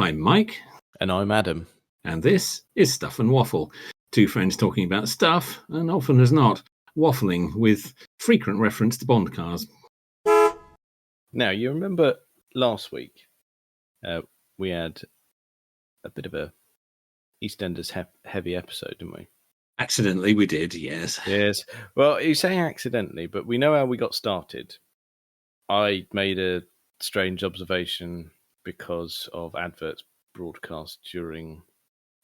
I'm Mike. And I'm Adam. And this is Stuff and Waffle. Two friends talking about stuff, and often as not, waffling with frequent reference to Bond cars. Now, you remember last week we had a bit of a EastEnders heavy episode, didn't we? Accidentally, we did, yes. Yes. Well, you say accidentally, but we know how we got started. I made a strange observation because of adverts broadcast during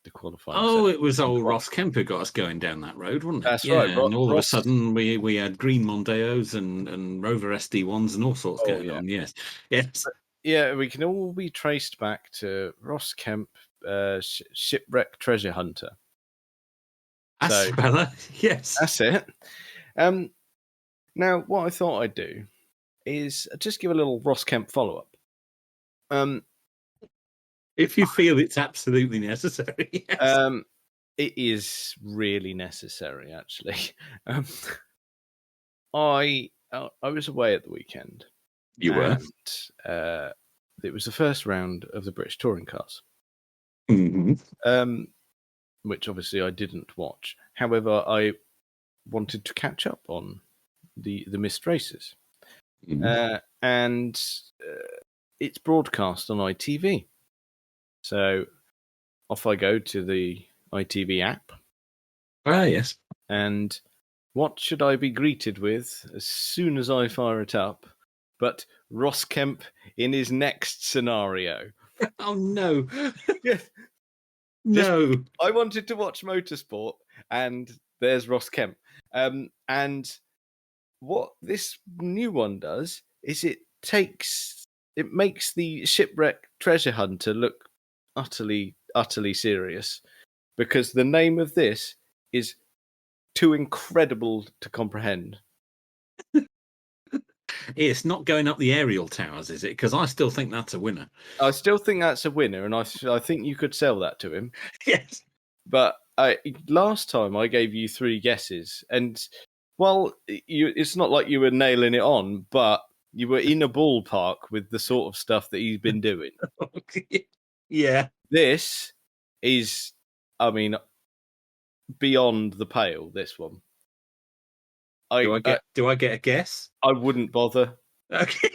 the qualifying. Oh, it was old Ross Kemp who got us going down that road, wasn't it? That's right. And all of a sudden, we had green Mondeos and Rover SD1s and all sorts going on. Yes. But, yeah, we can all be traced back to Ross Kemp, shipwreck treasure hunter. Yes. That's it. Now, what I thought I'd do is just give a little Ross Kemp follow-up. If you feel it's absolutely necessary. Yes. It is really necessary, actually. I was away at the weekend. You were? It was the first round of the British Touring Cars. Mm-hmm. Which obviously I didn't watch. However, I wanted to catch up on the missed races. Mm-hmm. And it's broadcast on ITV. So off I go to the ITV app. Ah, yes. And what should I be greeted with as soon as I fire it up but Ross Kemp in his next scenario? Oh, no. Yes. No. I wanted to watch motorsport, and there's Ross Kemp. And what this new one does is it makes the shipwreck treasure hunter look utterly serious, because the name of this is too incredible to comprehend. It's not going up the aerial towers, is it? Because I still think that's a winner. I still think that's a winner, and I think you could sell that to him. Yes. But last time I gave you 3 guesses, and it's not like you were nailing it on, but you were in a ballpark with the sort of stuff that he's been doing. Yeah. This is, beyond the pale, this one. Do I get a guess? I wouldn't bother. Okay.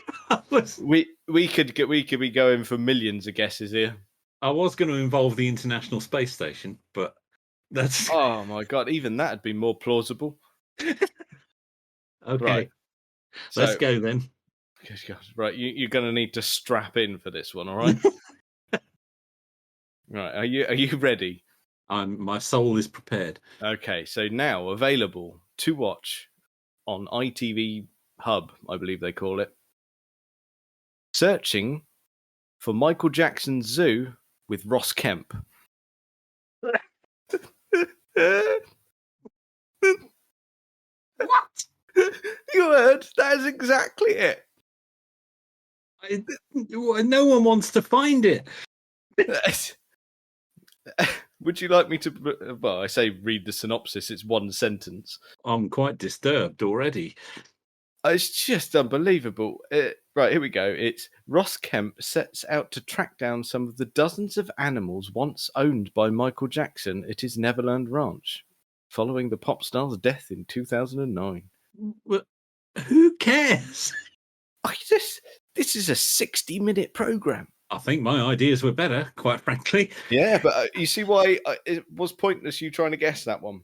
We could be going for millions of guesses here. I was going to involve the International Space Station, but that's... Oh my God, even that'd be more plausible. Okay. Right. Let's go then. Right, you're going to need to strap in for this one, all right? Right, are you ready? My soul is prepared. Okay, so now available to watch on ITV Hub, I believe they call it. Searching for Michael Jackson's Zoo with Ross Kemp. What? You heard? That is exactly it. No one wants to find it. Would you like me to... Well, I say read the synopsis. It's 1 sentence. I'm quite disturbed already. It's just unbelievable. Right, here we go. It's Ross Kemp sets out to track down some of the dozens of animals once owned by Michael Jackson at his Neverland Ranch, following the pop star's death in 2009. Well, who cares? This is a 60-minute program. I think my ideas were better, quite frankly. Yeah, but you see why it was pointless you trying to guess that one.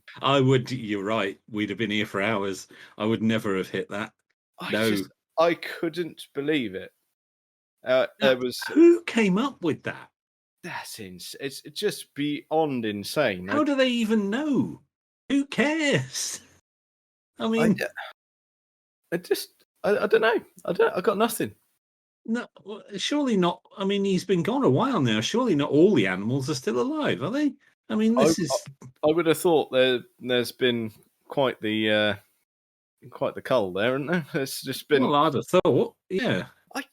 You're right. We'd have been here for hours. I would never have hit that. I couldn't believe it. Who came up with that? That's insane. It's just beyond insane. How do they even know? Who cares? I mean, I don't know. I got nothing. No, surely not. I mean, he's been gone a while now. Surely not all the animals are still alive, are they? I mean, I would have thought there's been quite the cull there, hasn't there? It's just been. Well, I'd have thought, yeah. What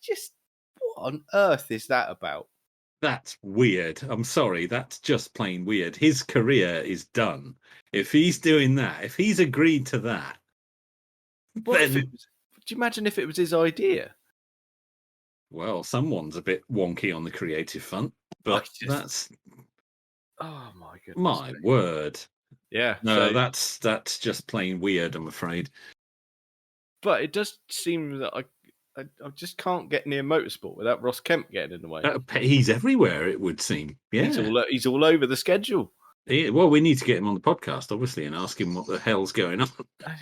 on earth is that about? That's weird. I'm sorry. That's just plain weird. His career is done. If he's doing that, if he's agreed to that, then... do you imagine if it was his idea? Well, someone's a bit wonky on the creative front. But just, that's oh my goodness. my word. Yeah. No, So, that's just plain weird, I'm afraid. but it does seem that I just can't get near motorsport without Ross Kemp getting in the way. He's everywhere, it would seem. He's Yeah. he's all over the schedule. Well, we need to get him on the podcast, obviously, and ask him what the hell's going on.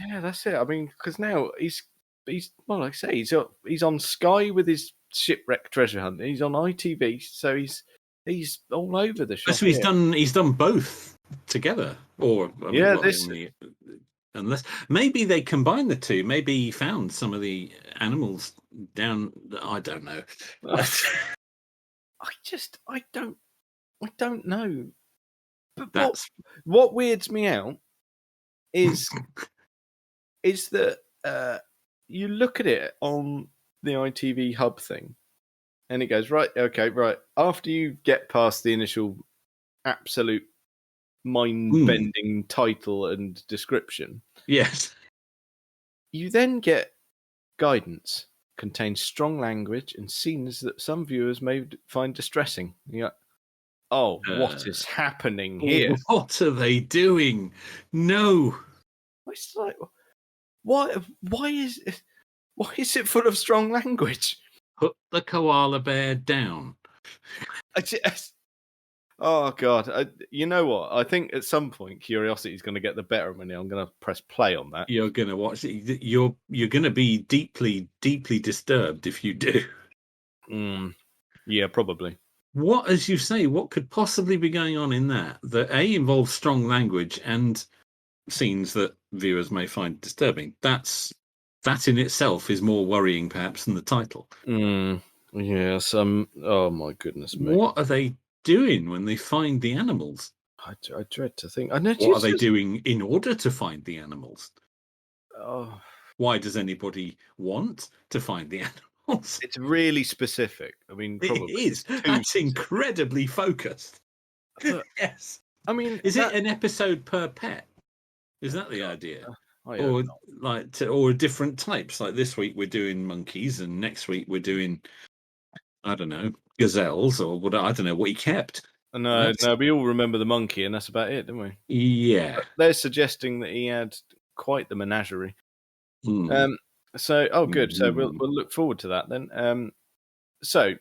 Yeah, that's it. I mean, because now he's well, like I say, he's on Sky with his shipwreck treasure hunt. He's on ITV, so he's all over the shop. So he's done both together, or I mean, Yeah, well, this. unless maybe they combine the two. Maybe he found some of the animals down. I don't know. I don't know. But That's what weirds me out is that you look at it on the ITV Hub thing, and it goes right. Okay, right. After you get past the initial absolute mind-bending title and description, yes. you then get guidance. Contains strong language and scenes that some viewers may find distressing. You're like, oh, what is happening here? What are they doing? No. It's like, why is it full of strong language? Put the koala bear down. Oh God! You know what? I think at some point curiosity is going to get the better of me. I'm going to press play on that. You're gonna watch it. You're gonna be deeply, deeply disturbed if you do. Yeah, probably. What, as you say, what could possibly be going on in that A involves strong language and scenes that viewers may find disturbing? That in itself is more worrying, perhaps, than the title. Yes. Oh my goodness me! What are they doing when they find the animals? I dread to think. I know. What are they doing in order to find the animals? Oh, Why does anybody want to find the animals? it's really specific. I mean, probably It is. That's incredibly focused. But, yes. I mean, is it an episode per pet? Is that the idea? Or or different types? Like this week we're doing monkeys, and next week we're doing, I don't know, gazelles, or what? I don't know what he kept. No, we all remember the monkey, and that's about it, don't we? Yeah. But they're suggesting that he had quite the menagerie. Mm. So, good. So we'll look forward to that then. So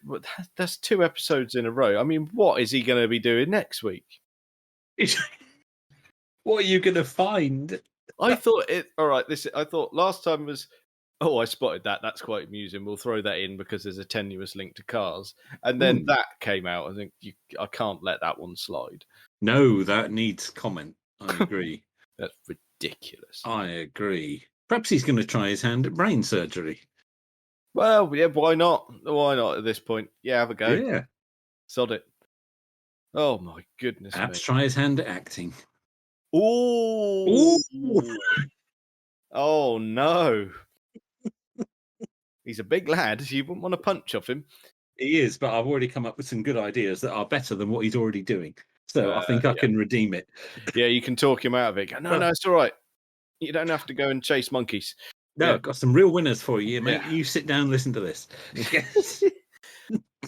that's 2 episodes in a row. I mean, what is he going to be doing next week? What are you going to find? I thought it. All right. I thought last time was. Oh, I spotted that. That's quite amusing. We'll throw that in because there's a tenuous link to Cars. And then that came out. I think I can't let that one slide. No, that needs comment. I agree. That's ridiculous. I agree. Perhaps he's going to try his hand at brain surgery. Well, yeah, why not? Why not at this point? Yeah, have a go. Yeah. Sod it. Oh, my goodness. Perhaps try his hand at acting. Ooh. Oh, no. He's a big lad. You wouldn't want to punch off him. He is, but I've already come up with some good ideas that are better than what he's already doing. So I think I can redeem it. Yeah, you can talk him out of it. No, it's all right. You don't have to go and chase monkeys. No, I've got some real winners for you, mate. You sit down and listen to this. Yes.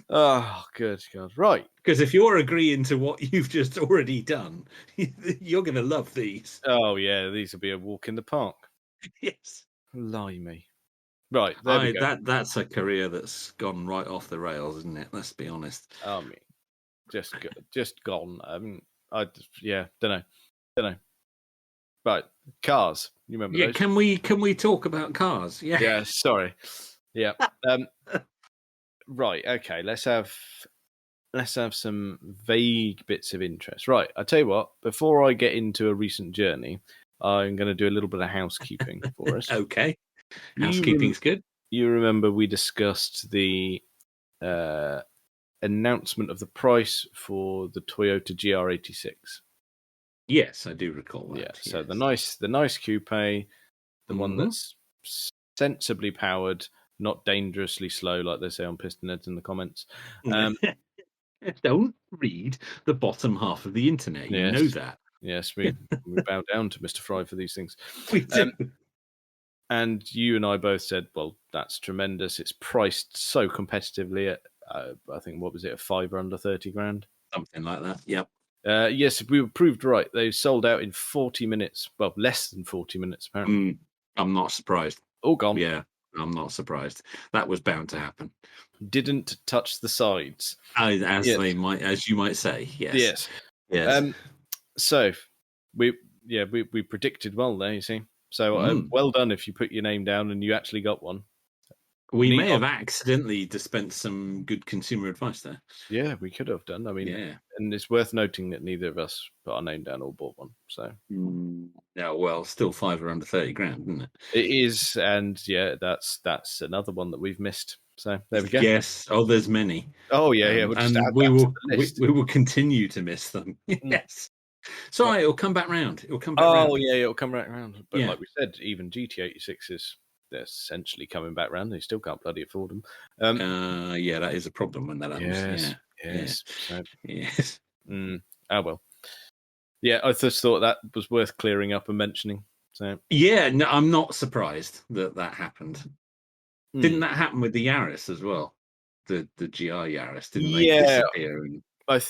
Oh, good God. Right. Because if you're agreeing to what you've just already done, you're going to love these. Oh, yeah, these will be a walk in the park. Yes. Blimey. Right, there we go. That's a career that's gone right off the rails, isn't it? Let's be honest. I mean, just gone. I mean, don't know. Right, Cars. You remember those? Can we talk about Cars? Yeah. Yeah, sorry. Yeah. Right, okay, let's have some vague bits of interest. Right, I tell you what, before I get into a recent journey, I'm going to do a little bit of housekeeping for us. Okay. Housekeeping's good. You remember we discussed the announcement of the price for the Toyota GR86. Yes, I do recall that. Yeah, so yes. the nice coupe, the one that's sensibly powered, not dangerously slow, like they say on Pistonheads in the comments. Don't read the bottom half of the internet. You know that. Yes, we bow down to Mr. Fry for these things. We do. And you and I both said, well, that's tremendous. It's priced so competitively at I think, what was it, a fiver under 30 grand? Something like that. Yep. Yes, we were proved right. They sold out in 40 minutes. Well, less than 40 minutes, apparently. I'm not surprised. All gone. Yeah, I'm not surprised. That was bound to happen. Didn't touch the sides. As you might say. Yes. Yes. So we predicted well there, you see. So well done if you put your name down and you actually got one. We may have accidentally dispensed some good consumer advice there. Yeah, we could have done. I mean, and it's worth noting that neither of us put our name down or bought one. So yeah, well, still fiver under 30 grand, isn't it? It is, and yeah, that's another one that we've missed. So there we go. Yes. Oh, there's many. Oh yeah. We'll just add we will. to the list. We will continue to miss them. Yes. Sorry, it'll come back round. It'll come back round. Oh yeah, it'll come back round. But like we said, even GT86s, they're essentially coming back round. They still can't bloody afford them. Yeah, that is a problem when that happens. Yes. Yes. Oh well. Yeah, I just thought that was worth clearing up and mentioning. So yeah, no, I'm not surprised that happened. Didn't that happen with the Yaris as well? The GR Yaris, didn't they disappear in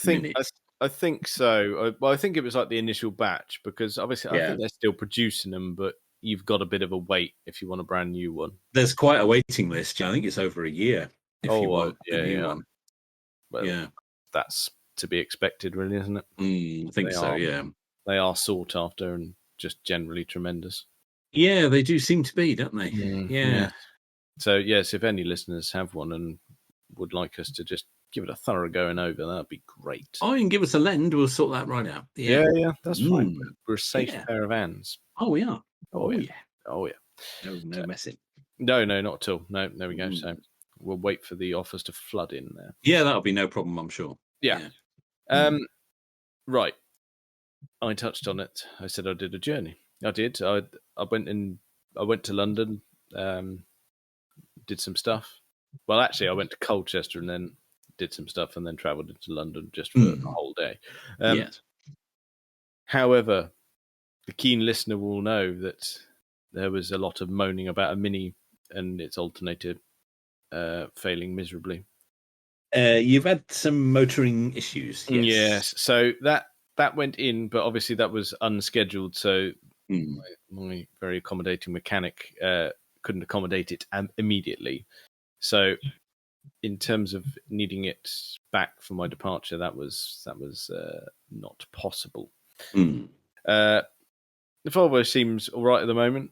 minutes? I think so. I think it was like the initial batch, because obviously I think they're still producing them, but you've got a bit of a wait if you want a brand new one. There's quite a waiting list. I think it's over a year if you want a new one. Well, that's to be expected, really, isn't it? I think so. Yeah, they are sought after and just generally tremendous. Yeah, they do seem to be, don't they? Yeah. So yes, if any listeners have one and would like us to just give it a thorough going over, that'd be great. Oh, you can give us a lend. We'll sort that right out. Yeah, that's fine. We're a safe pair of hands. Oh, we are. Oh yeah. No messing. No, not at all. No, there we go. So we'll wait for the offers to flood in there. Yeah, that'll be no problem, I'm sure. Yeah. Right. I touched on it. I said I did a journey. I did. I went to London, did some stuff. Well, actually, I went to Colchester and then did some stuff and then travelled into London just for a whole day. Yes. However, the keen listener will know that there was a lot of moaning about a Mini and its alternator failing miserably. You've had some motoring issues. Yes. So that went in, but obviously that was unscheduled. So my very accommodating mechanic couldn't accommodate it immediately. So in terms of needing it back for my departure, that was not possible. The Volvo seems all right at the moment.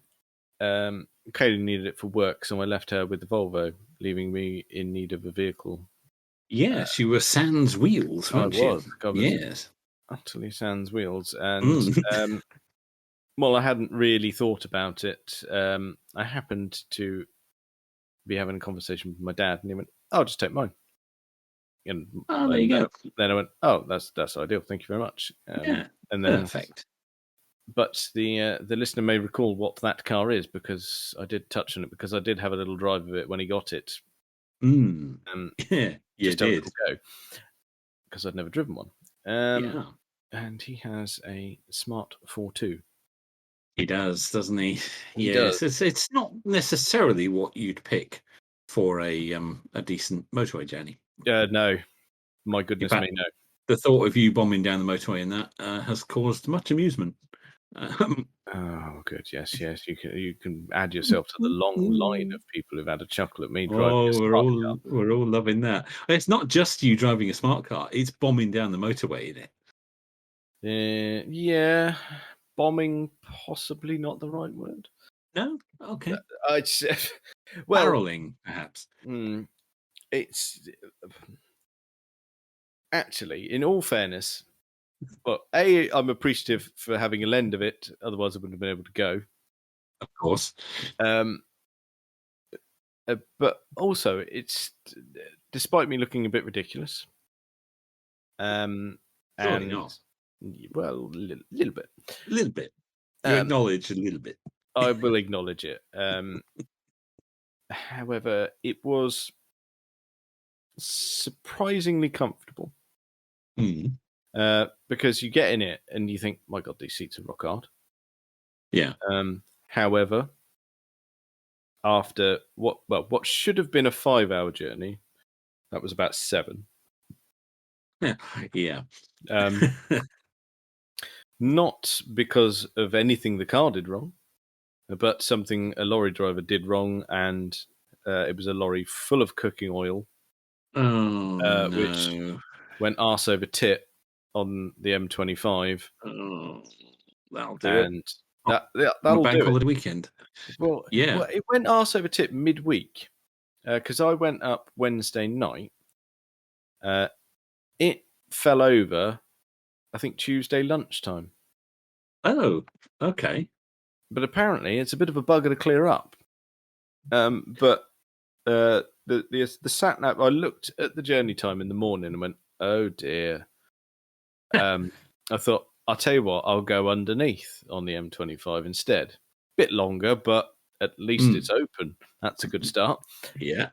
Kaylee needed it for work, so I left her with the Volvo, leaving me in need of a vehicle. Yes, you were sans wheels, weren't you? Yes. Utterly sans wheels. And well, I hadn't really thought about it. I happened to be having a conversation with my dad, and he went, "I'll just take mine." And there you go. Then I went, "Oh, that's ideal. Thank you very much." And then, perfect. But the listener may recall what that car is, because I did touch on it, because I did have a little drive of it when he got it. Yeah, you did. Because I'd never driven one. And he has a Smart 4.2. He does, doesn't he? He does. It's not necessarily what you'd pick for a decent motorway journey. No, my goodness me, no. The thought of you bombing down the motorway in that has caused much amusement. Oh, good. Yes. You can add yourself to the long line of people who've had a chuckle at me driving a smart car. We're all loving that. It's not just you driving a smart car; it's bombing down the motorway in it. Yeah, bombing, possibly not the right word. No, okay. Barreling, perhaps. It's actually, in all fairness. But I'm appreciative for having a lend of it. Otherwise, I wouldn't have been able to go. Of course. But also, it's, despite me looking a bit ridiculous. Surely not. Well, a little bit. A little bit. You acknowledge a little bit. I will acknowledge it. However, it was surprisingly comfortable. Because you get in it and you think, my God, these seats are rock hard. Yeah. However, after what should have been a 5-hour journey, That was about 7. Yeah. Not because of anything the car did wrong, but something a lorry driver did wrong, and it was a lorry full of cooking oil, which no. went arse over tit on the M25. Oh, that'll do and it. that'll bank do it. holiday weekend. Well, it went arse over tit midweek because I went up Wednesday night. It fell over, I think, Tuesday lunchtime. Oh, okay. But apparently it's a bit of a bugger to clear up. But the sat nav, I looked at the journey time in the morning and went, oh dear. I thought, I'll tell you what, I'll go underneath on the M25 instead. Bit longer, but at least it's open. That's a good start. Yeah.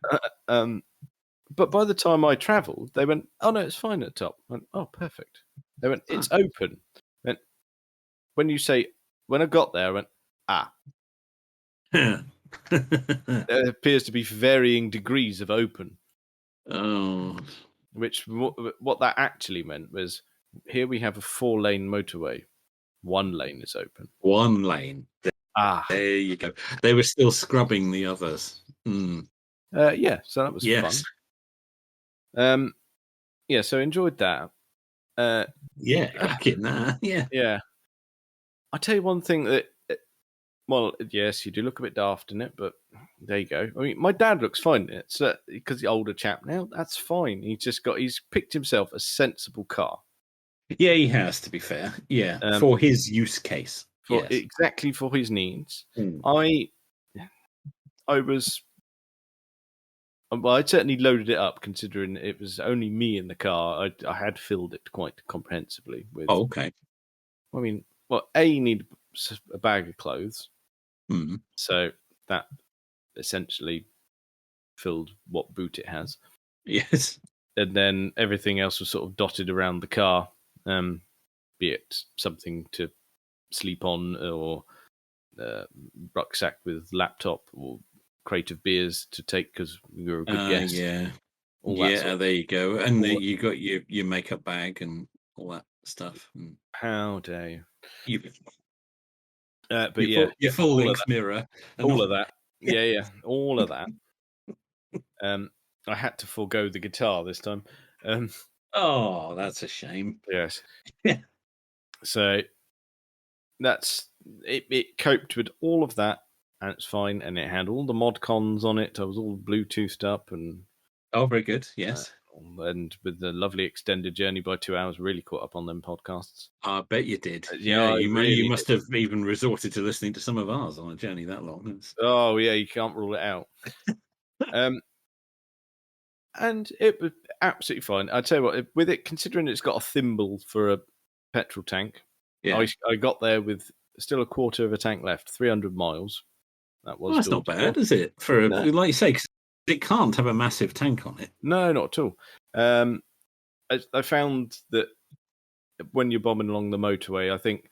But by the time I travelled, they went, oh no, it's fine at the top. I went, oh, perfect. They went, it's open. And when I got there, I went, there appears to be varying degrees of open. Oh. Which, what that actually meant was, here we have a 4-lane motorway. 1 lane is open. 1 lane. There you go. They were still scrubbing the others. Yeah, so that was fun. Yeah, so enjoyed that. Cracking that. Yeah. I'll tell you one thing that, well, yes, you do look a bit daft in it, but there you go. I mean, my dad looks fine in it, so, because the older chap now, that's fine. He's picked himself a sensible car. Yeah, he has, to be fair. Yeah, for his use case. Exactly for his needs. I'd certainly loaded it up, considering it was only me in the car. I had filled it quite comprehensively with. Oh, okay. I mean, well, you need a bag of clothes, so that essentially filled what boot it has. Yes, and then everything else was sort of dotted around the car, be it something to sleep on, or rucksack with laptop, or crate of beers to take because you're a good guest. Yeah, there you go. And you got your makeup bag and all that stuff. How dare you? But your full length mirror, and all of that. Yeah, all of that. I had to forego the guitar this time. Oh, that's a shame. Yes. Yeah. So that's it. It coped with all of that, and it's fine. And it had all the mod cons on it. I was all Bluetoothed up, and very good. Yes. And with the lovely extended journey by 2 hours, really caught up on them podcasts. I bet you did. You must have even resorted to listening to some of ours on a journey that long. Oh yeah, you can't rule it out. And it was absolutely fine. I tell you what, with it, considering it's got a thimble for a petrol tank, I got there with still a quarter of a tank left, 300 miles. That was that's not bad, is it? For like you say, 'cause it can't have a massive tank on it. No, not at all. I found that when you're bombing along the motorway, I think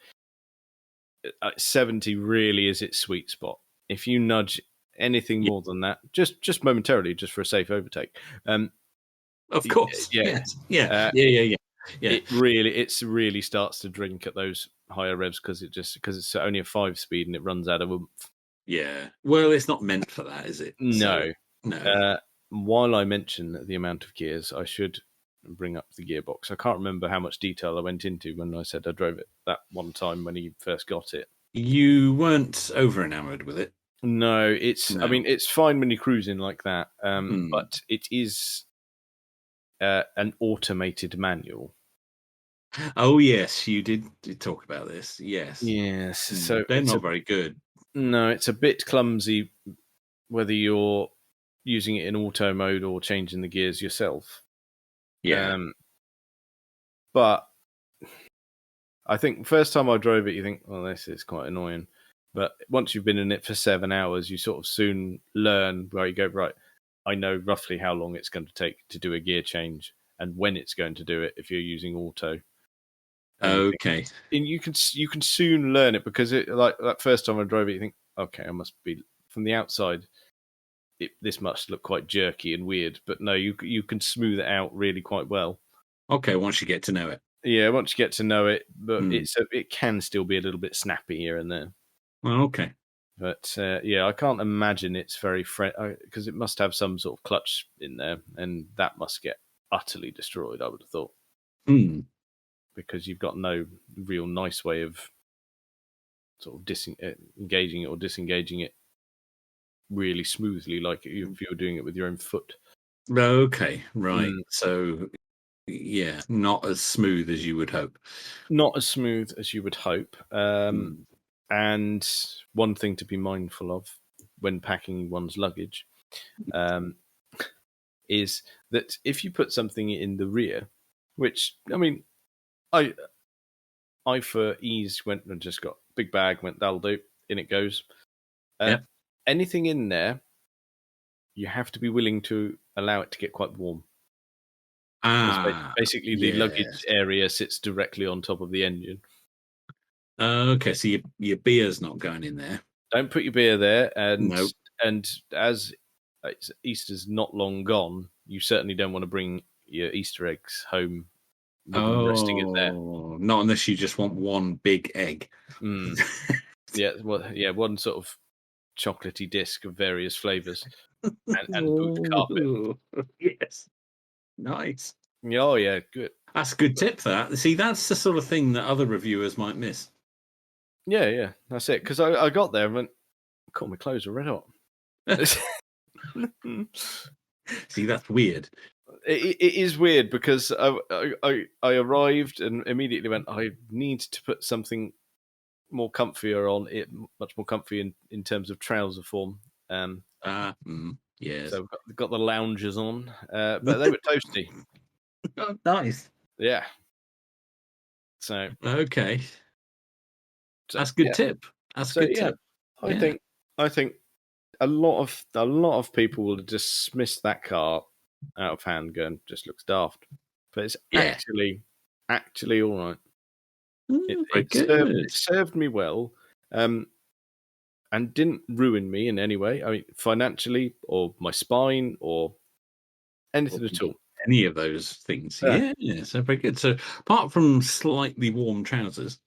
70 really is its sweet spot. If you nudge anything more than that, just momentarily, just for a safe overtake. Of course. Yeah. It really starts to drink at those higher revs because it's only a 5-speed and it runs out of oomph. Yeah. Well, it's not meant for that, is it? No. No. While I mention the amount of gears, I should bring up the gearbox. I can't remember how much detail I went into when I said I drove it that one time when he first got it. You weren't over enamored with it. No, I mean, it's fine when you're cruising like that, but it is an automated manual. Oh yes, you did talk about this. Yes. So they're not very good. No, it's a bit clumsy whether you're using it in auto mode or changing the gears yourself. Yeah. But I think first time I drove it, you think, well, this is quite annoying. But once you've been in it for 7 hours, you sort of soon learn where you go, right, I know roughly how long it's going to take to do a gear change and when it's going to do it if you're using auto. Okay. And you can soon learn it because it, like that first time I drove it, you think, okay, I must be from the outside. this must look quite jerky and weird, but no, you can smooth it out really quite well. Okay, once you get to know it. Yeah, once you get to know it, but it can still be a little bit snappy here and there. Well, okay. But I can't imagine it's very because it must have some sort of clutch in there, and that must get utterly destroyed, I would have thought. Because you've got no real nice way of sort of engaging it or disengaging it really smoothly, like if you're doing it with your own foot. Okay, right. So, yeah, not as smooth as you would hope. Not as smooth as you would hope. And one thing to be mindful of when packing one's luggage is that if you put something in the rear, which, I mean, I for ease went and just got a big bag, went, that'll do, in it goes. Anything in there, you have to be willing to allow it to get quite warm. Basically, the luggage area sits directly on top of the engine. Okay, so your beer's not going in there. Don't put your beer there, and as Easter's not long gone, you certainly don't want to bring your Easter eggs home with them resting in there. Not unless you just want one big egg. One sort of chocolatey disc of various flavors and boot carpet. Yes, nice. Oh yeah, good. That's a good tip. That that's the sort of thing that other reviewers might miss. Yeah, that's it. Because I got there and went, "Cool, my clothes are red hot." See, that's weird. It is weird because I arrived and immediately went, I need to put something more comfier on it, much more comfy in terms of trouser form. Yes. So I've got the loungers on, but they were toasty. Oh, nice. Yeah. So okay, that's a good tip. That's a good tip. I think a lot of people will dismiss that car out of hand, going, just looks daft, but it's actually all right. It served me well, and didn't ruin me in any way. I mean, financially or my spine or anything at all. Any of those things, so very good. So, apart from slightly warm trousers,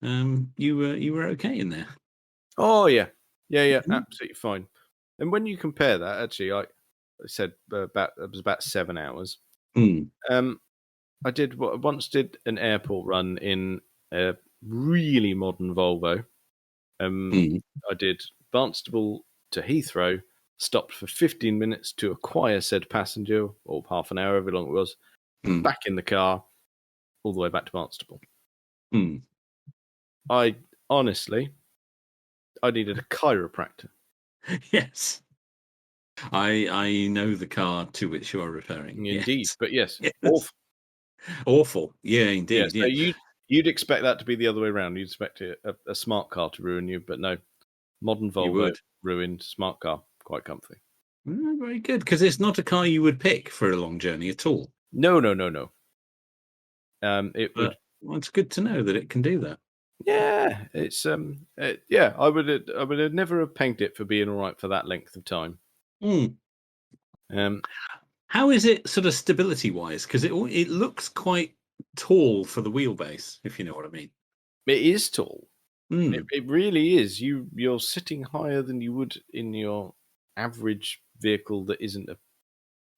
you were okay in there. Oh yeah, absolutely fine. And when you compare that, actually, I said it was about 7 hours. I once did an airport run in a really modern Volvo. I did Barnstable to Heathrow, stopped for 15 minutes to acquire said passenger, or half an hour, however long it was, back in the car, all the way back to Barnstable. I honestly, I needed a chiropractor. Yes. I know the car to which you are referring. Indeed, but yes. Awful. Yeah, indeed. So you'd expect that to be the other way around. You'd expect a smart car to ruin you, but no. Modern Volvo ruined, smart car, quite comfy. Very good, because it's not a car you would pick for a long journey at all. No. It's good to know that it can do that. Yeah, it's I would have never have pegged it for being all right for that length of time. How is it sort of stability wise? Because it looks quite tall for the wheelbase, if you know what I mean. It is tall. It really is. You're sitting higher than you would in your average vehicle that isn't a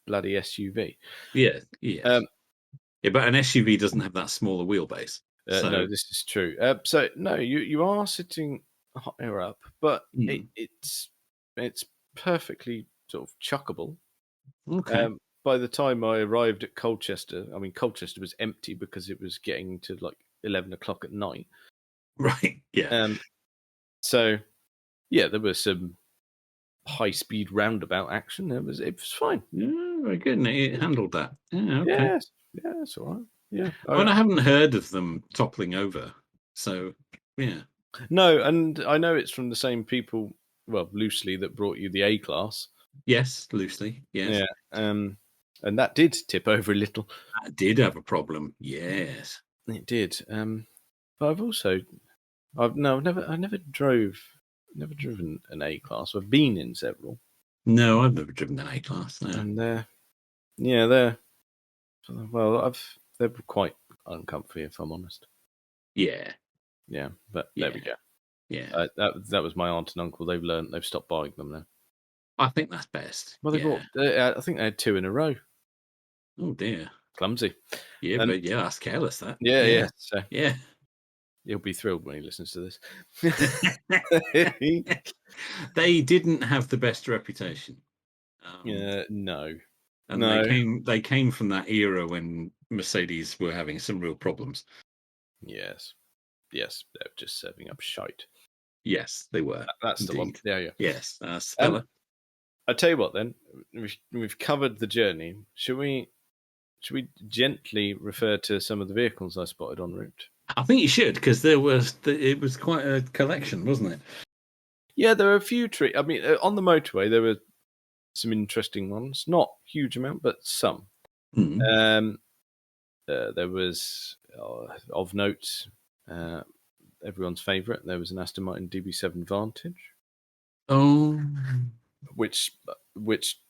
bloody SUV. Yeah. But an SUV doesn't have that smaller wheelbase. No, this is true. So no, you are sitting higher up, but it's perfectly sort of chuckable. Okay. By the time I arrived at Colchester, I mean Colchester was empty because it was getting to like 11 o'clock at night. Right. Yeah. So yeah, there was some high-speed roundabout action. It was fine. Yeah, very good. And it handled that. Yeah. Okay. Yeah, it's all right. Yeah. Well, I haven't heard of them toppling over. So yeah. No, and I know it's from the same people. Well, loosely, that brought you the A-Class. Yes, loosely. Yes. Yeah. And that did tip over a little. That did have a problem. Yes. It did. But I've never driven an A-Class. I've been in several. No, I've never driven an A-Class. No. And they're quite uncomfy, if I'm honest. Yeah. Yeah, but there we go. Yeah. That was my aunt and uncle. They've stopped buying them now. I think that's best. Well, they bought. I think they had 2 in a row. Oh dear. Clumsy. Yeah, but that's careless. That. Yeah. So yeah. He'll be thrilled when he listens to this. They didn't have the best reputation. No. And they came from that era when Mercedes were having some real problems. Yes, they're just serving up shite. Yes, they were. That's indeed the one. Yeah. Yes, Stella. I tell you what, then we've covered the journey. Should we gently refer to some of the vehicles I spotted en route? I think you should, because it was quite a collection, wasn't it? Yeah, there were a few trees. I mean, on the motorway there were some interesting ones. Not huge amount, but some. Mm. There was of note. Everyone's favourite. There was an Aston Martin DB7 Vantage. Oh, which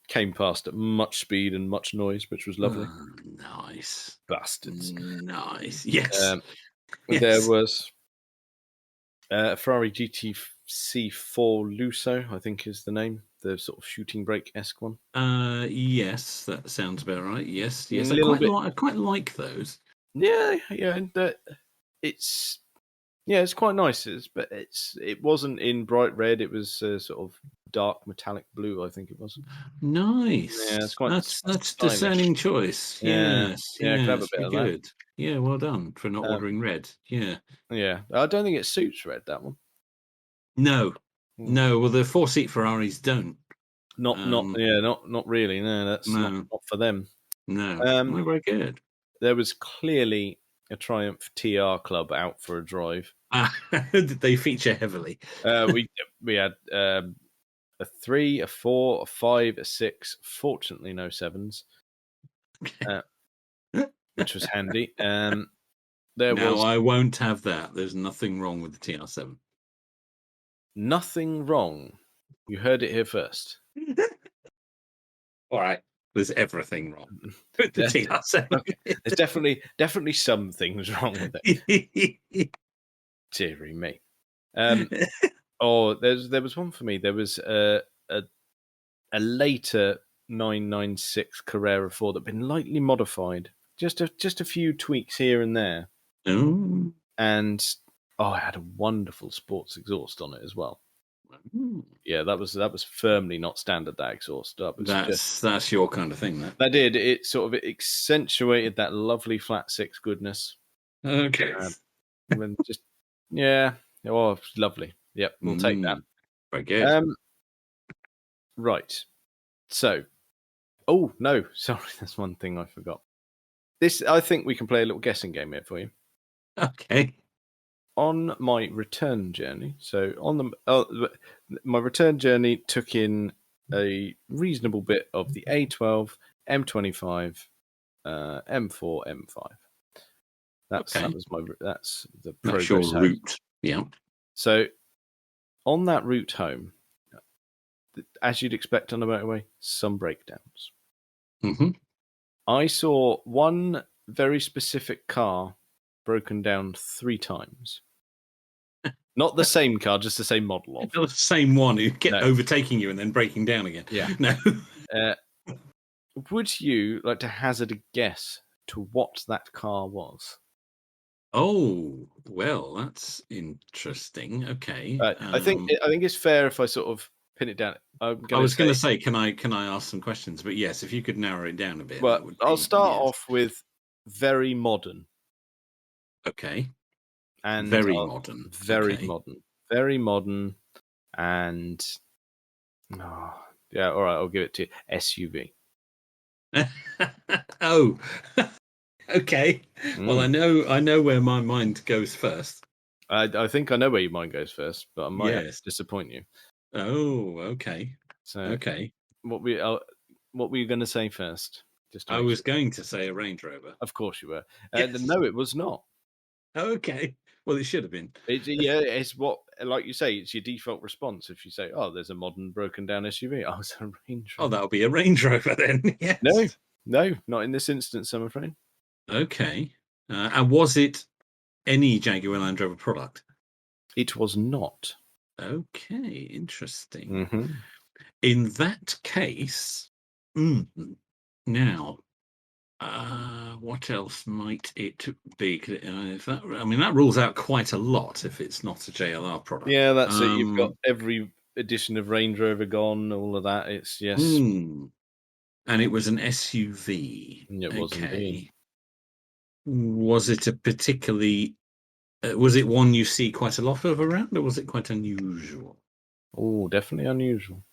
came past at much speed and much noise, which was lovely. Nice bastards. Nice. Yes. Yes. There was a Ferrari GTC4 Lusso, I think is the name, the sort of shooting brake-esque one. Yes, that sounds about right. Yes. I quite like those. Yeah. And it's quite nice. But it wasn't in bright red. It was sort of dark metallic blue, I think it was. Nice. Yeah, it's quite that's discerning choice. Yes. Clever bit of good. That. Yeah, well done for not ordering red. Yeah. I don't think it suits red, that one. No. Well, the 4-seat Ferraris don't. Not really. No, that's not for them. No, they're very good. There was clearly a Triumph TR Club out for a drive. Did they feature heavily? We had a 3, a 4, a 5, a 6. Fortunately, no 7s, which was handy. I won't have that. There's nothing wrong with the TR7. Nothing wrong. You heard it here first. All right. There's everything wrong with the TR7. Okay. There's definitely some things wrong with it. Deary me. There was one for me. There was a later 996 Carrera 4 that had been lightly modified, just a few tweaks here and there. Oh. And it had a wonderful sports exhaust on it as well. Yeah, that was firmly not standard, that exhaust. That's your kind of thing, that. It sort of accentuated that lovely flat 6 goodness. Okay. Lovely. Yep, we'll take that. Very good. Right. So, oh no, sorry, that's one thing I forgot. I think we can play a little guessing game here for you. Okay. On my return journey, my return journey took in a reasonable bit of the A12, M25, M4, M5. That's the progress. That's your route. Yeah. So, on that route home, as you'd expect on a motorway, some breakdowns. Mm-hmm. I saw one very specific car broken down 3 times. Not the same car, just the same model of. Not the same one who kept overtaking you and then breaking down again. Yeah. No. Would you like to hazard a guess to what that car was? Oh, well, that's interesting. Okay. I think it's fair if I sort of pin it down. I was going to say, can I ask some questions? But yes, if you could narrow it down a bit. Well, I'll start off with very modern. Okay. And very modern. Very modern. And all right, I'll give it to you. SUV. Oh. Okay. Well, I know where my mind goes first. I think I know where your mind goes first, but I might have to disappoint you. Oh, okay. So, okay. What were you going to say first? I was going to say a Range Rover. Of course you were. Yes. No, it was not. Okay. Well, it should have been. It's what like you say, it's your default response. If you say, "Oh, there's a modern broken down SUV," oh, it's a Range Rover. Oh, that'll be a Range Rover then. Yes. No, not in this instance, I'm afraid. Okay. And was it any Jaguar Land Rover product? It was not. Okay, interesting. Mm-hmm. In that case, now, what else might it be? That rules out quite a lot if it's not a JLR product. Yeah, that's it. You've got every edition of Range Rover gone, all of that. It's and it was an SUV. It was indeed. Was it a particularly? Was it one you see quite a lot of around, or was it quite unusual? Oh, definitely unusual.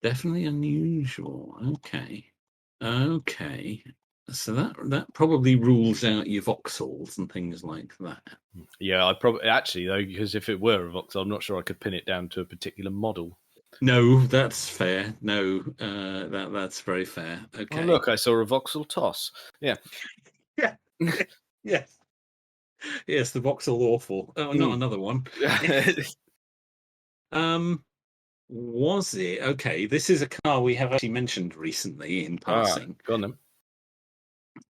Definitely unusual. Okay. So that probably rules out your Vauxhalls and things like that. Yeah, I probably actually though, because if it were a Vauxhall, I'm not sure I could pin it down to a particular model. No, that's fair. No, that's very fair. Okay. Oh, look, I saw a Vauxhall Toss. Yeah. Yeah. Yes. Yes, the Vauxhall Awful. Oh, not another one. Was it okay? This is a car we have actually mentioned recently in passing. Go on then.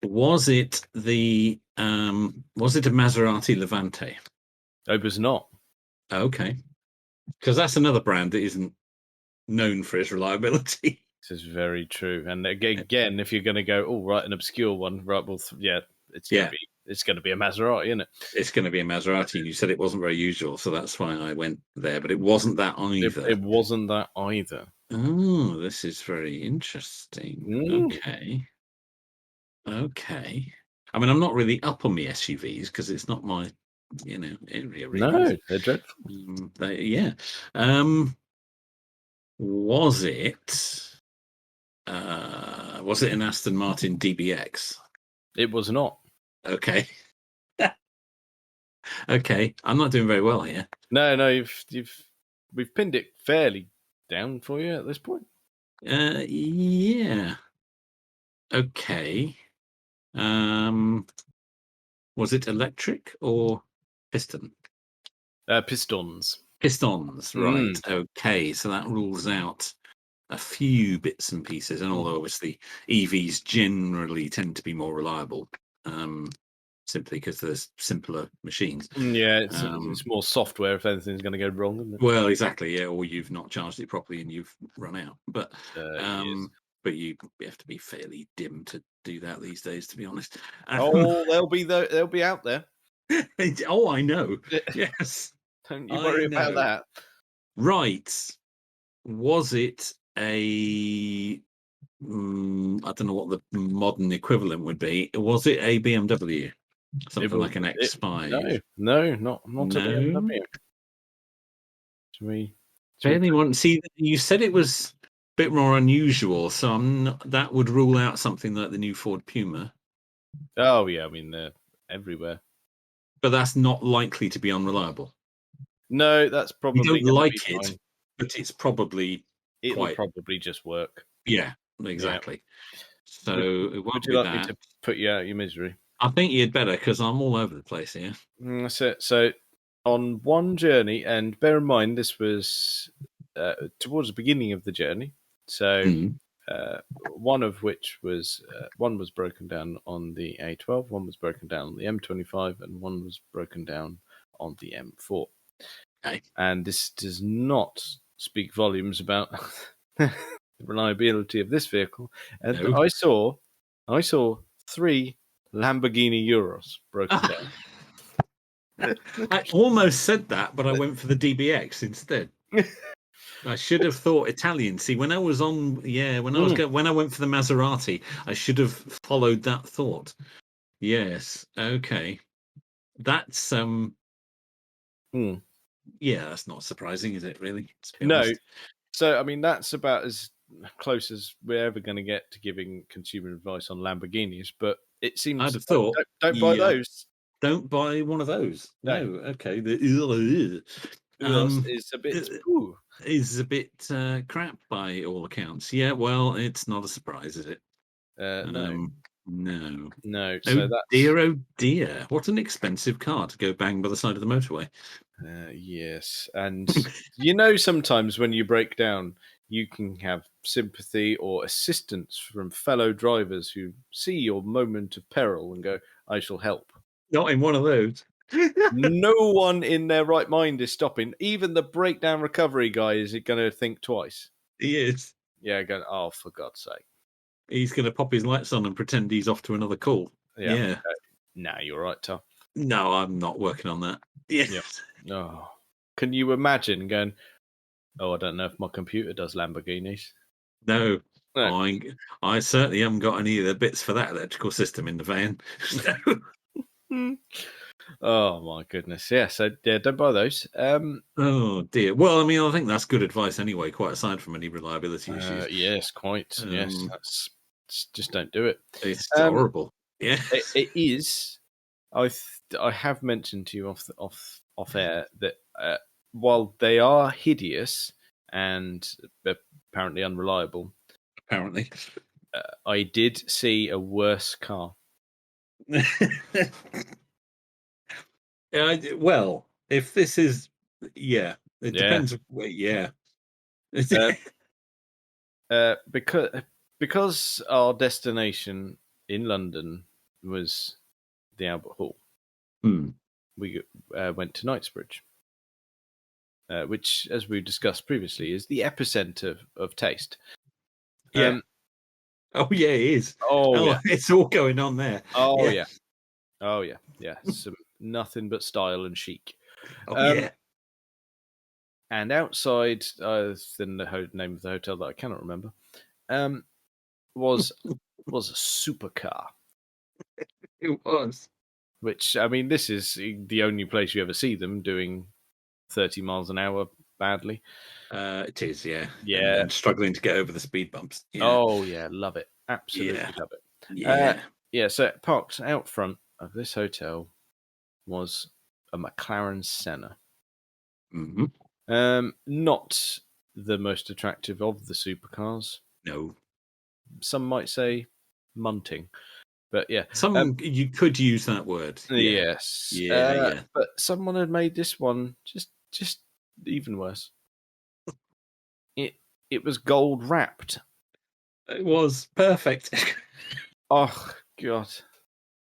Was it a Maserati Levante? It was not. Okay, because that's another brand that isn't known for its reliability. This is very true. And again, if you're going to go, oh, right, an obscure one, right? Well, it's going to be a Maserati, isn't it? It's going to be a Maserati, and you said it wasn't very usual, so that's why I went there. But it wasn't that either. It wasn't that either. Oh, this is very interesting. Okay. I mean, I'm not really up on the SUVs because it's not my, area. Really. No, they're dreadful. Was it an Aston Martin DBX? It was not. Okay. Okay, I'm not doing very well here. No, we've pinned it fairly down for you at this point. Yeah. Okay. Was it electric or piston? Pistons. Pistons, right. Okay, so that rules out a few bits and pieces, and although obviously EVs generally tend to be more reliable, simply because there's simpler machines. Yeah, it's more software if anything's going to go wrong, isn't it? Well, exactly, yeah, or you've not charged it properly and you've run out. But you have to be fairly dim to do that these days, to be honest. They'll be out there. Oh, I know. Yes. Don't you worry about that. Right. Was it I don't know what the modern equivalent would be. Was it a BMW? Something like an X5? No, not a BMW. See, you said it was a bit more unusual, so that would rule out something like the new Ford Puma. Oh yeah, I mean they're everywhere. But that's not likely to be unreliable. No, that's probably. You don't like it, fine. But it's probably. It'll probably just work. Yeah, exactly. Yeah. So would you like me to put you out of your misery? I think you'd better, because I'm all over the place here. That's it. So on one journey, and bear in mind this was towards the beginning of the journey. So one of which was one was broken down on the A12, one was broken down on the M25, and one was broken down on the M4. Okay. And this does not speak volumes about the reliability of this vehicle. And no. I saw 3 Lamborghini Euros broken down. I almost said that, but I went for the DBX instead. I should have thought Italian. See, when I was on, when I went for the Maserati, I should have followed that thought. Yes. Okay. That's yeah, that's not surprising, is it? Really? No. So I mean, that's about as close as we're ever going to get to giving consumer advice on Lamborghinis. But it seems I'd have thought don't buy those. Don't buy one of those. No. Okay. Is a bit is a bit crap by all accounts. Yeah. Well, it's not a surprise, is it? No. No. So oh dear! What an expensive car to go bang by the side of the motorway. Yes, and sometimes when you break down, you can have sympathy or assistance from fellow drivers who see your moment of peril and go, "I shall help." Not in one of those. No one in their right mind is stopping. Even the breakdown recovery guy is going to think twice. He is. Yeah, going, "Oh, for God's sake!" He's going to pop his lights on and pretend he's off to another call. Yeah. Nah, you're right, Tom. No, I'm not working on that. Yeah. Oh, can you imagine going? Oh, I don't know if my computer does Lamborghinis. No. I certainly haven't got any of the bits for that electrical system in the van. Oh my goodness! Yeah, so don't buy those. Oh dear. Well, I mean, I think that's good advice anyway. Quite aside from any reliability issues. Yes, quite. Yes, just don't do it. It's horrible. Yeah, it is. I have mentioned to you off air that while they are hideous and apparently unreliable, apparently, I did see a worse car. Well, if this is, it depends. Yeah. Because our destination in London was the Albert Hall, we went to Knightsbridge, which, as we discussed previously, is the epicenter of taste. Yeah. Oh yeah, it is. Oh yeah, it's all going on there. Oh yeah. Oh yeah. Yeah. Some nothing but style and chic. Yeah. And outside, the name of the hotel that I cannot remember, was a supercar. It was. Which, I mean, this is the only place you ever see them doing 30 miles an hour badly. It is, yeah. Yeah. And struggling to get over the speed bumps. Yeah. Oh, yeah. Love it. Absolutely love it. Yeah. So parked out front of this hotel was a McLaren Senna. Mm-hmm. Not the most attractive of the supercars. No. Some might say munting. But yeah. You could use that word. Yes. Yeah. But someone had made this one just even worse. It was gold wrapped. It was perfect. Oh God.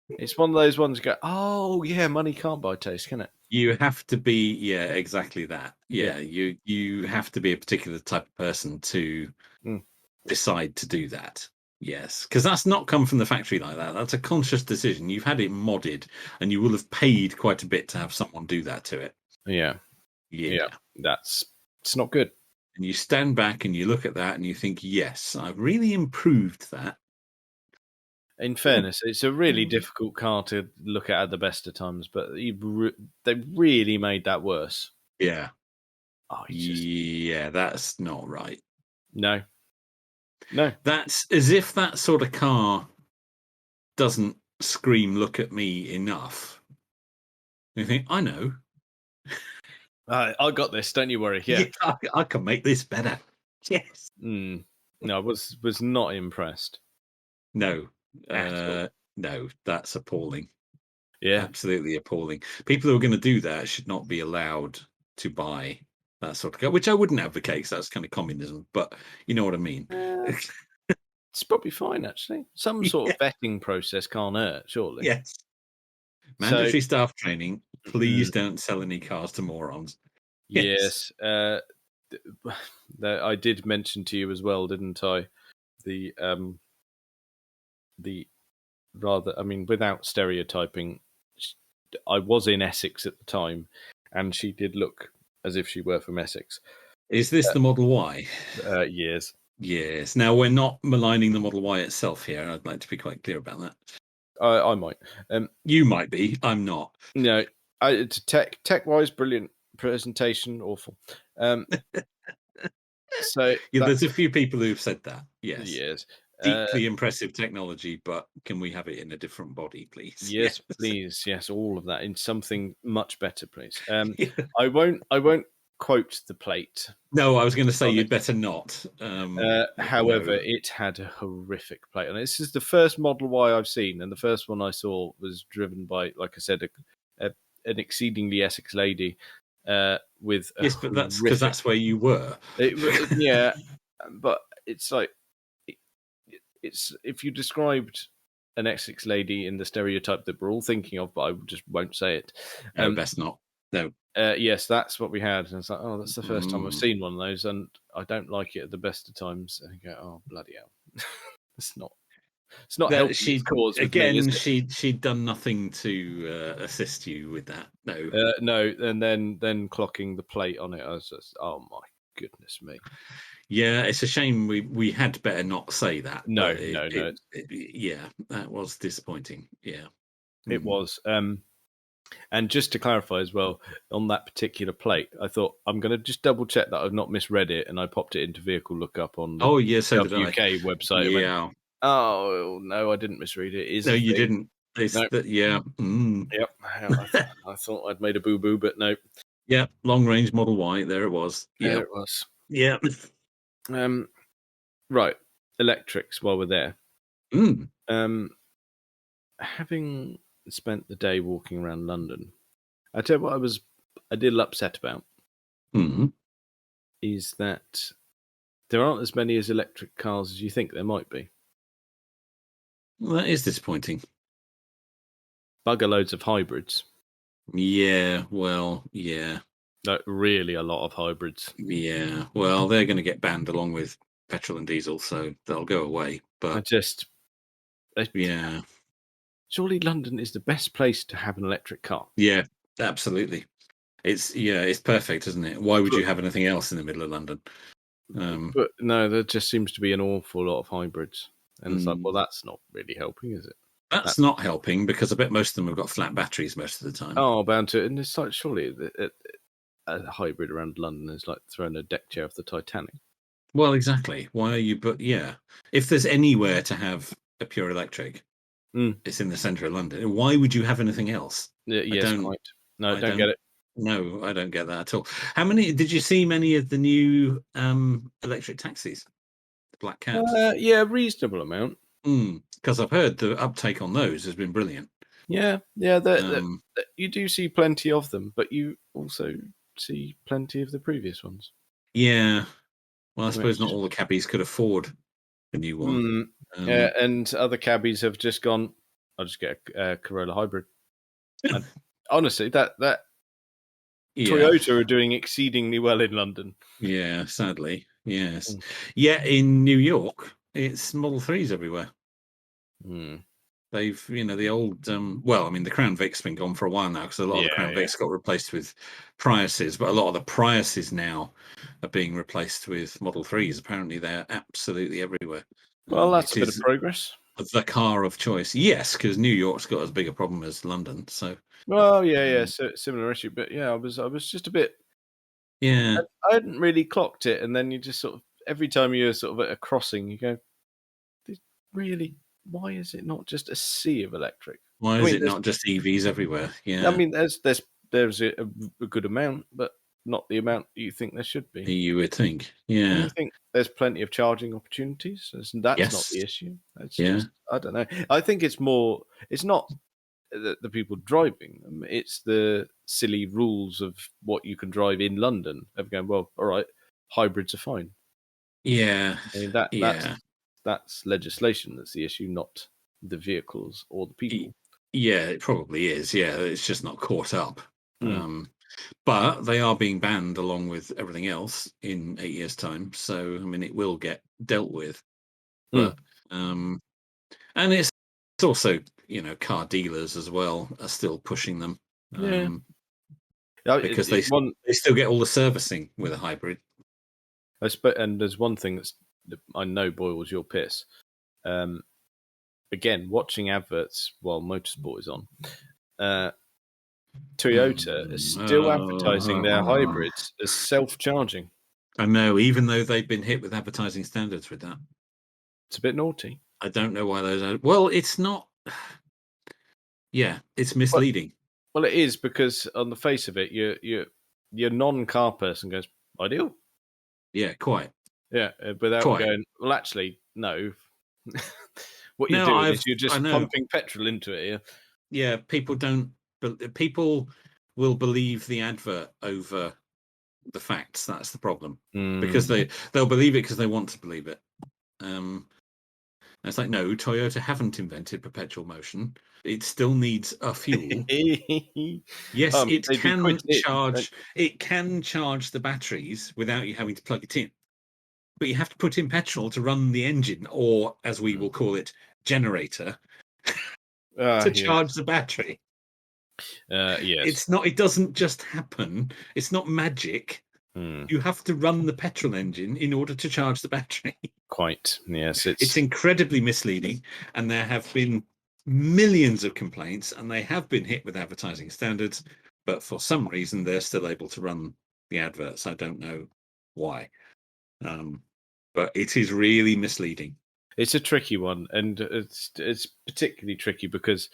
It's one of those ones you go, oh yeah, money can't buy taste, can it? You have to be, exactly that. Yeah. You have to be a particular type of person to decide to do that. Yes, because that's not come from the factory like that. That's a conscious decision. You've had it modded, and you will have paid quite a bit to have someone do that to it. Yeah. It's not good. And you stand back and you look at that and you think, yes, I've really improved that. In fairness, it's a really difficult car to look at the best of times, but they really made that worse. Yeah. Oh, yeah, that's not right. No. That's as if that sort of car doesn't scream, look at me enough. You think, I know. I got this, don't you worry. Yeah. I can make this better. Yes. No, I was not impressed. No. No, that's appalling. Yeah. Absolutely appalling. People who are going to do that should not be allowed to buy that sort of car, which I wouldn't advocate because that's kind of communism, but you know what I mean. It's probably fine, actually. Some sort of vetting process can't hurt, surely. Yes. Mandatory staff training. Please don't sell any cars to morons. Yes. I did mention to you as well, didn't I? The rather, I mean, without stereotyping, I was in Essex at the time, and she did look as if she were from Essex. Is this the Model Y? Yes. Yes. Now, we're not maligning the Model Y itself here. I'd like to be quite clear about that. I might. You might be. I'm not. No. It's tech-wise, brilliant presentation. Awful. So there's a few people who've said that. Yes. Yes. Deeply impressive technology, but can we have it in a different body, please? Yes, please. Yes, all of that in something much better, please. I won't quote the plate. No, I was going to say you'd better not. However, it had a horrific plate, and this is the first Model Y I've seen, and the first one I saw was driven by, like I said, an exceedingly Essex lady, with yes, but that's because that's where you were. Yeah, but it's like it's if you described an Essex lady in the stereotype that we're all thinking of, but I just won't say it. No, best not. No. Yes, that's what we had, and it's like, oh, that's the first time I've seen one of those, and I don't like it at the best of times. And you go, oh bloody hell, it's not helping its cause with me, is it? She'd done nothing to assist you with that. No, no, and then clocking the plate on it, I was just, oh my goodness me. Yeah, it's a shame we had better not say that. No. Yeah, that was disappointing. Yeah, it was. And just to clarify as well, on that particular plate, I thought I'm going to just double check that I've not misread it, and I popped it into vehicle lookup on the so did I. UK website. Yeah. Went, oh no, I didn't misread it. No, you didn't. Yeah. Yep. I thought I'd made a boo boo, but no. Yeah, long range Model Y. There it was. Yeah, there it was. Yeah. Right. Electrics. While we're there. Having spent the day walking around London, I tell you what I was a little upset about. Is that there aren't as many as electric cars as you think there might be. Well, that is disappointing. Bugger loads of hybrids. Yeah, well, yeah. Like really a lot of hybrids. Yeah, well, they're going to get banned along with petrol and diesel, so they'll go away. But yeah. Surely London is the best place to have an electric car. Yeah, absolutely. It's perfect, isn't it? Why would you have anything else in the middle of London? But no, there just seems to be an awful lot of hybrids. And it's like, well, that's not really helping, is it? That's not helping because I bet most of them have got flat batteries most of the time. Oh, bound to. And it's like, surely a hybrid around London is like throwing a deck chair off the Titanic. Well, exactly. Why are you? But yeah, if there's anywhere to have a pure electric, it's in the centre of London. Why would you have anything else? Yes, quite. No, I don't get it. No, I don't get that at all. How many? Did you see many of the new electric taxis, the black cabs? Yeah, reasonable amount. Because I've heard the uptake on those has been brilliant. Yeah. You do see plenty of them, but you also see plenty of the previous ones. Yeah. Well, I suppose not all the cabbies could afford a new one. Yeah, and other cabbies have just gone, I'll just get a Corolla hybrid. And honestly, that Toyota are doing exceedingly well in London. Yeah, sadly. Yes. Yeah, in New York, it's Model 3s everywhere. They've, the old, the Crown Vic's been gone for a while now because a lot of the Crown Vics got replaced with Priuses, but a lot of the Priuses now are being replaced with Model 3s. Apparently, they're absolutely everywhere. Well, that's a bit of progress. The car of choice. Yes, because New York's got as big a problem as London. So. Well, yeah, so similar issue, but yeah, I was just a bit. Yeah. I hadn't really clocked it, and then you just sort of every time you're sort of at a crossing, you go, really. Why is it not just a sea of electric? Why is it not just EVs everywhere? Yeah, I mean, there's a good amount, but not the amount you think there should be. You would think, yeah. I think there's plenty of charging opportunities. That's not the issue. It's just, I don't know. I think it's more. It's not the people driving them. It's the silly rules of what you can drive in London. Of going, well, all right, hybrids are fine. Yeah, I mean that's legislation that's the issue, not the vehicles or the people. Yeah, it probably is. Yeah, it's just not caught up. But they are being banned along with everything else in 8 years' time. So, I mean, it will get dealt with. But, and it's also, car dealers as well are still pushing them. Because they still get all the servicing with a hybrid. And there's one thing that I know boils your piss. Again, watching adverts while motorsport is on. Toyota is still advertising their hybrids as self-charging. I know, even though they've been hit with advertising standards with that. It's a bit naughty. I don't know why those are. Well, it's not. Yeah, it's misleading. Well, it is because on the face of it, your non-car person goes, ideal. Yeah, quite. Yeah, without going, well, actually, no. What you're doing is you're just pumping petrol into it. Yeah, people don't. People will believe the advert over the facts. That's the problem, because they'll believe it because they want to believe it. It's like, no, Toyota haven't invented perpetual motion. It still needs a fuel. Yes, it can charge. It can charge the batteries without you having to plug it in, but you have to put in petrol to run the engine, or as we will call it, generator, to charge the battery. Yes, it's not. It doesn't just happen. It's not magic. You have to run the petrol engine in order to charge the battery. Quite. Yes, it's incredibly misleading, and there have been millions of complaints, and they have been hit with advertising standards, but for some reason they're still able to run the adverts. I don't know why, but it is really misleading. It's a tricky one, and it's particularly tricky because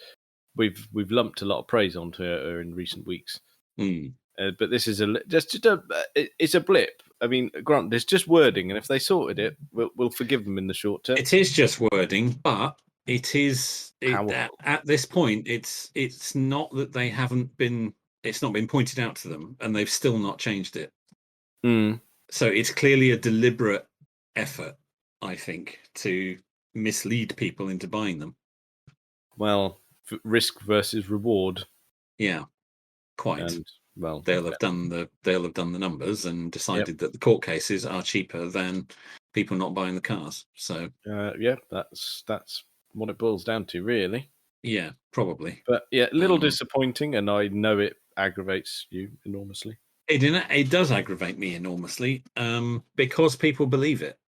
we've lumped a lot of praise onto her in recent weeks. But this is it's a blip. I mean, Grant, there's just wording, and if they sorted it, we'll forgive them in the short term. It is just wording, but it is at this point. It's not that they haven't been. It's not been pointed out to them, and they've still not changed it. So it's clearly a deliberate effort, I think, to mislead people into buying them. Well, risk versus reward. Yeah, quite. And, well, they'll have done the numbers and decided that the court cases are cheaper than people not buying the cars. So that's what it boils down to, really. Yeah, probably. But yeah, a little disappointing, and I know it aggravates you enormously. It does aggravate me enormously, because people believe it.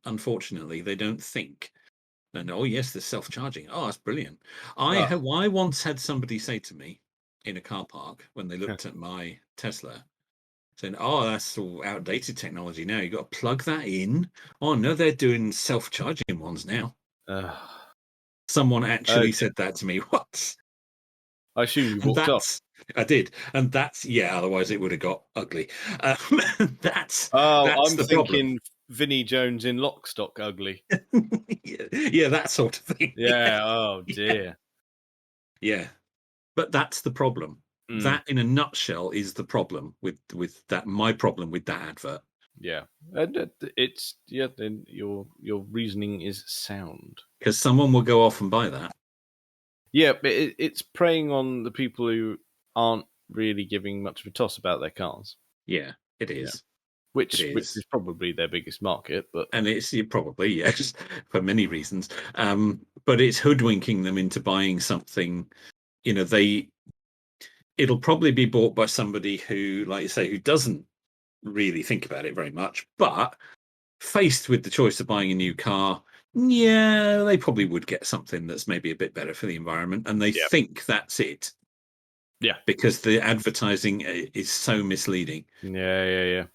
Unfortunately, they don't think. And oh yes, there's self-charging. Oh, that's brilliant. I once had somebody say to me in a car park when they looked at my Tesla, saying, "Oh, that's all outdated technology now. You got to plug that in." Oh no, they're doing self-charging ones now. Someone actually said that to me. What? I assume you walked off. I did, and that's otherwise it would have got ugly. That's I'm the thinking problem. Vinnie Jones in Lock, Stock, Ugly. yeah, that sort of thing. Yeah. Oh dear. Yeah, but that's the problem. That, in a nutshell, is the problem with that. My problem with that advert. Yeah, and it's then your reasoning is sound, because someone will go off and buy that. Yeah, but it's preying on the people who aren't really giving much of a toss about their cars. Yeah, it is. Yeah. Which is probably their biggest market, and it's probably yes for many reasons. But it's hoodwinking them into buying something. It'll probably be bought by somebody who, like you say, who doesn't really think about it very much, but faced with the choice of buying a new car, they probably would get something that's maybe a bit better for the environment, and they think that's it. Yeah, because the advertising is so misleading. Yeah.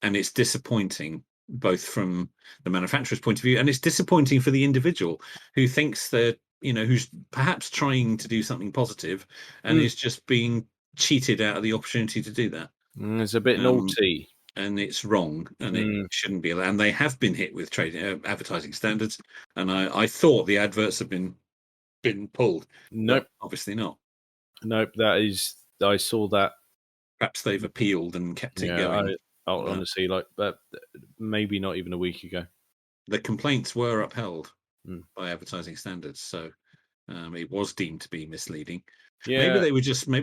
And it's disappointing both from the manufacturer's point of view, and it's disappointing for the individual who thinks that who's perhaps trying to do something positive and is just being cheated out of the opportunity to do that. It's a bit naughty, and it's wrong, and it shouldn't be allowed. And they have been hit with trade advertising standards, and I thought the adverts have been pulled. Nope, obviously not. Nope, I saw that. Perhaps they've appealed and kept it going. Honestly, maybe not even a week ago. The complaints were upheld by advertising standards, so it was deemed to be misleading. Yeah. Maybe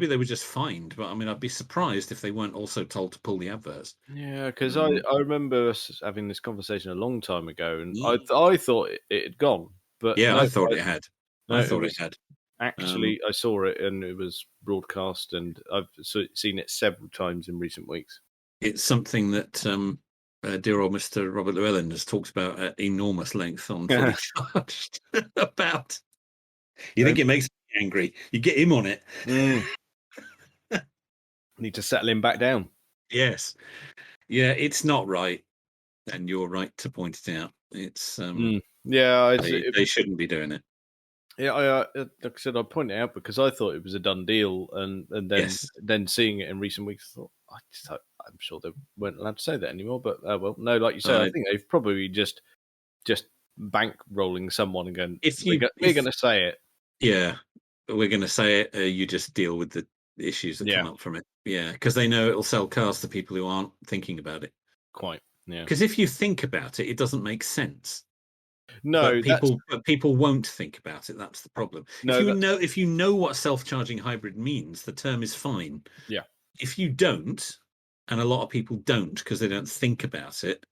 they were just fined, but I mean, I'd be surprised if they weren't also told to pull the adverts. Yeah, because I remember us having this conversation a long time ago, and I thought it had gone, but I thought it had. I thought it had. Actually, I saw it, and it was broadcast, and I've seen it several times in recent weeks. It's something that dear old Mr. Robert Llewellyn has talked about at enormous length on Fully Charged about. You think it makes me angry? You get him on it. Need to settle him back down. Yes. Yeah, it's not right, and you're right to point it out. It's they shouldn't be doing it. Yeah, like I said, I point it out because I thought it was a done deal, and then seeing it in recent weeks, I thought I'm sure they weren't allowed to say that anymore. But no, like you said, I think they've probably just bankrolling someone and going, we're going to say it. Yeah, we're going to say it. You just deal with the issues that come up from it. Yeah, because they know it'll sell cars to people who aren't thinking about it. Quite. Yeah. Because if you think about it, it doesn't make sense. No, but people won't think about it. That's the problem. No, if you know what self-charging hybrid means, the term is fine. Yeah. If you don't, and a lot of people don't because they don't think about it,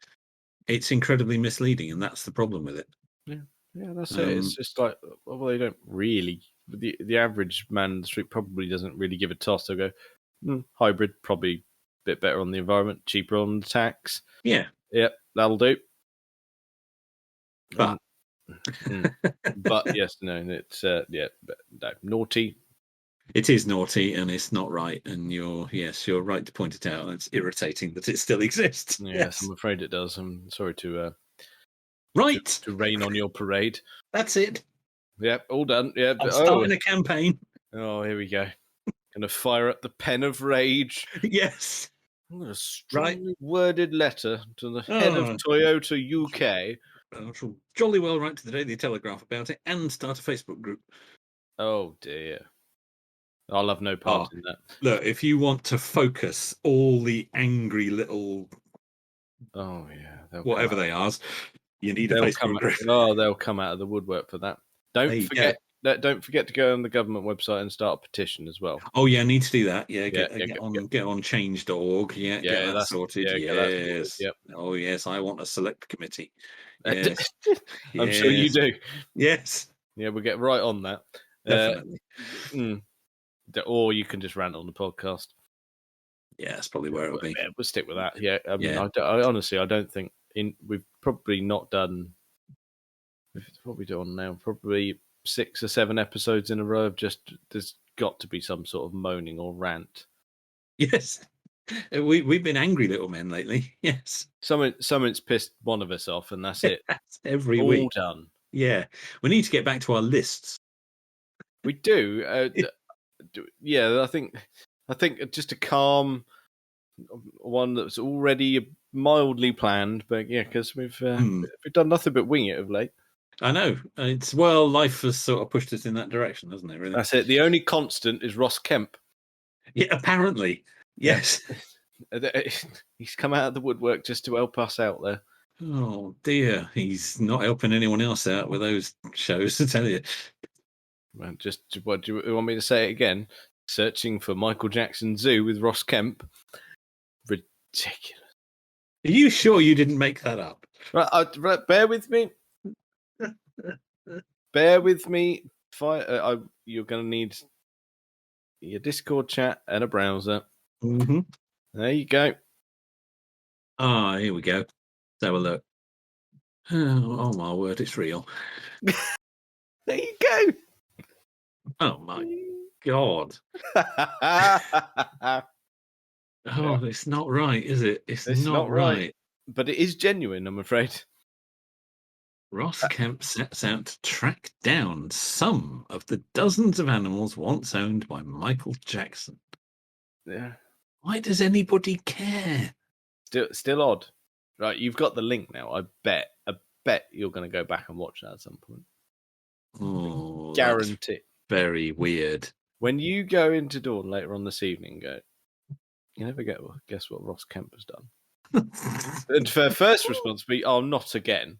it's incredibly misleading, and that's the problem with it. Yeah, that's it. It's just like, well, they don't really. The average man in the street probably doesn't really give a toss. They'll go, hybrid, probably a bit better on the environment, cheaper on the tax. Yeah. Yep, that'll do. But, but yes, no, it's no, naughty. It is naughty and it's not right. And you're right to point it out. It's irritating that it still exists. Yes, I'm afraid it does. I'm sorry to to rain on your parade. That's it. Yep, all done. Yeah, I'm starting a campaign. Oh, here we go. Gonna fire up the pen of rage. Yes. I'm gonna strongly worded letter to the head of Toyota UK. I shall jolly well write to the Daily Telegraph about it and start a Facebook group. Oh dear. I'll have no part in that. Look, if you want to focus all the angry little whatever they are, you need a Facebook group. They'll come out of the woodwork for that. Don't forget to go on the government website and start a petition as well. Oh yeah, I need to do that. Yeah, get on change.org. Yeah, get that sorted. Yes. Yep. Oh yes, I want a select committee. Yes. I'm sure you do. Yes. Yeah, we'll get right on that. Definitely. Or you can just rant on the podcast. Yeah, that's probably where it'll be. We'll stick with that. Yeah, I mean, I honestly, I don't think we've probably not done. What are we doing now? Probably 6 or 7 episodes in a row of just there's got to be some sort of moaning or rant. Yes, we've been angry little men lately. Yes, something's pissed one of us off, and that's it. That's every all week. Done. Yeah, we need to get back to our lists. We do. Yeah, I think just a calm one that's already mildly planned, but yeah, because we've done nothing but wing it of late. I know. Life has sort of pushed us in that direction, hasn't it? Really. That's it. The only constant is Ross Kemp. Yeah, apparently. Yes. He's come out of the woodwork just to help us out there. Oh dear, he's not helping anyone else out with those shows, to tell you. Well, what do you want me to say it again? Searching for Michael Jackson Zoo with Ross Kemp. Ridiculous. Are you sure you didn't make that up? Right, bear with me. Bear with me. You're going to need your Discord chat and a browser. Mm-hmm. There you go. Here we go. Let's have a look. Oh my word, it's real. There you go. Oh my God. It's not right, is it? It's not right. But it is genuine, I'm afraid. Ross Kemp sets out to track down some of the dozens of animals once owned by Michael Jackson. Yeah. Why does anybody care? Still odd. Right, you've got the link now. I bet you're going to go back and watch that at some point. Oh, guarantee. Very weird. When you go into Dawn later on this evening, you never guess what Ross Kemp has done. And for first response be, "Oh, not again."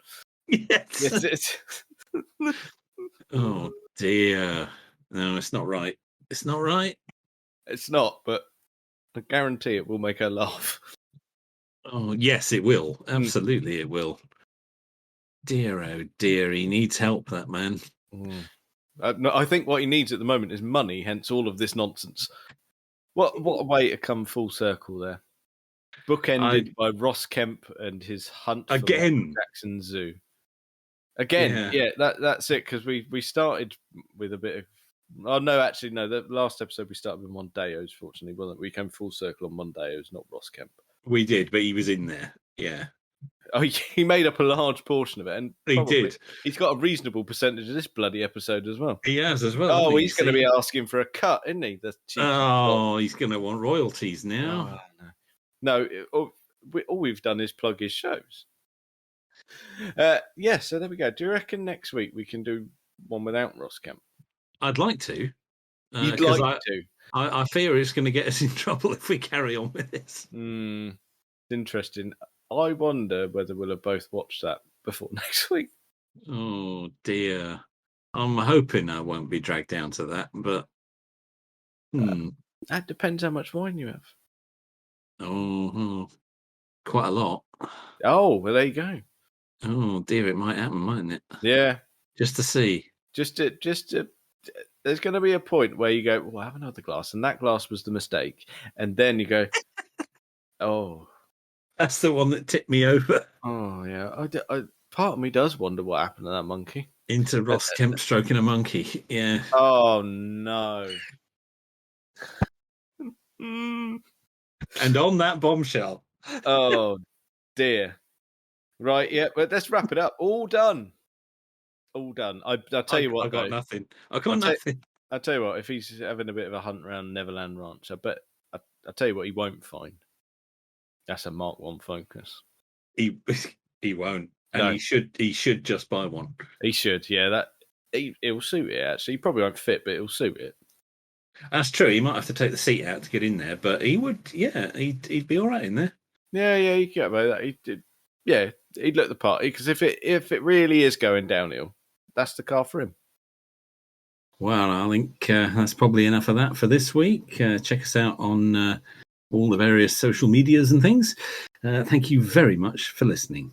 Yes. Oh dear. No, it's not right. It's not right. It's not, but I guarantee it will make her laugh. Oh yes, it will. Absolutely, it will. Dear, oh dear, he needs help, that man. No, I think what he needs at the moment is money, hence all of this nonsense. What a way to come full circle there. Bookended by Ross Kemp and his hunt for Jackson Zoo. Again, yeah, that's it, because we started with a bit of... Oh, no, actually, no, the last episode we started with Mondeos, fortunately, wasn't it? We came full circle on Mondeos, not Ross Kemp. We did, but he was in there, yeah. Oh, he made up a large portion of it, and he did. He's got a reasonable percentage of this bloody episode as well. He has as well. Oh, he's going to be asking for a cut, isn't he? He's going to want royalties now. No, all we've done is plug his shows. So there we go. Do you reckon next week we can do one without Ross Kemp? I'd like to. You'd like to. I fear it's going to get us in trouble if we carry on with this. Interesting. I wonder whether we'll have both watched that before next week. Oh dear. I'm hoping I won't be dragged down to that, but that depends how much wine you have. Oh, quite a lot. Oh, well, there you go. Oh dear, it might happen, mightn't it? Yeah. Just to see. Just to. There's going to be a point where you go, well, have another glass, and that glass was the mistake, and then you go, oh, that's the one that tipped me over. Oh yeah, part of me does wonder what happened to that monkey. Into Ross Kemp stroking a monkey. Yeah. Oh no. And on that bombshell. Oh dear. Right, yeah, but let's wrap it up. All done. I'll tell you what. I got nothing. I got nothing. I'll tell you what. If he's having a bit of a hunt around Neverland Ranch, I'll tell you what he won't find. That's a Mark 1 Focus. He won't, and he should just buy one. He should, yeah. It'll suit it. Actually, he probably won't fit, but it'll suit it. That's true. He might have to take the seat out to get in there, but he would. Yeah, he'd be all right in there. Yeah, you get about that. He did. Yeah, he'd look the part because if it really is going downhill, that's the car for him. Well, I think that's probably enough of that for this week. Check us out on all the various social medias and things. Thank you very much for listening.